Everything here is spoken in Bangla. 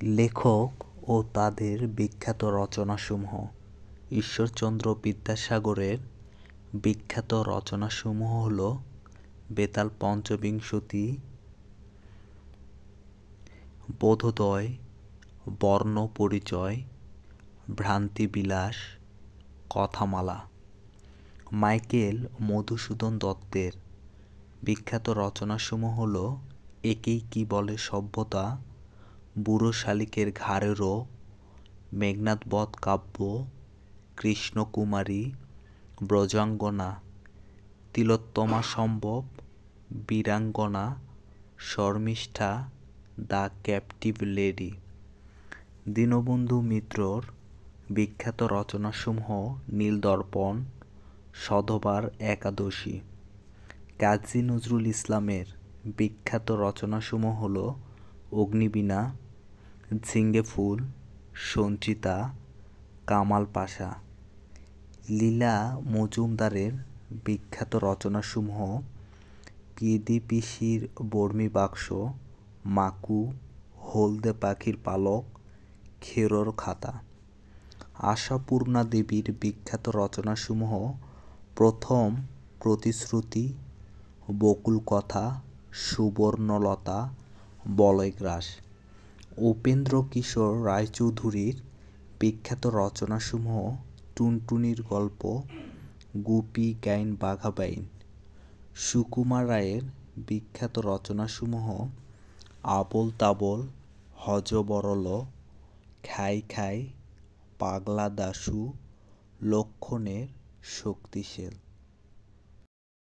লেখক ও তাদের বিখ্যাত রচনাসমূহ। ঈশ্বরচন্দ্র বিদ্যাসাগরের বিখ্যাত রচনাসমূহ হল বেতাল পঞ্চবিংশতি, বোধোদয়, বর্ণপরিচয়, ভ্রান্তিবিলাস, কথামালা। মাইকেল মধুসূদন দত্তের বিখ্যাত রচনাসমূহ হল একেই কি বলে সভ্যতা, বুড়ো শালিকের ঘাড়েরও, মেঘনাদবধ কাব্য, Krishnakumari, Brajangana, Tilottama Sambhab, Birangana, Sharmishtha, the captive lady. Dinabandhu মিত্রর বিখ্যাত রচনাসমূহ নীলদর্পণ, সধবার একাদশী। কাজী নজরুল ইসলামের বিখ্যাত রচনাসমূহ হল অগ্নিবীণা, ঝিঙ্গে ফুল, সঞ্চিতা, কামাল পাশা। লীলা মজুমদারের বিখ্যাত রচনাসমূহ পিদি পিসির বর্মি বাক্স, মাকু, হলদে পাখির পালক, খেরোর খাতা। আশাপূর্ণা দেবীর বিখ্যাত রচনাসমূহ প্রথম প্রতিশ্রুতি, বকুল কথা, সুবর্ণলতা, বলয়গ্রাস। উপেন্দ্র কিশোর রায়চৌধুরীর বিখ্যাত রচনাসমূহ টুনটুনির গল্প, গুপি গাইন বাঘা বাইন। সুকুমার রায়ের বিখ্যাত রচনাসমূহ আবোল তাবোল, হযবরল, খাই খাই, পাগলা দাশু, লক্ষণের শক্তিশীল।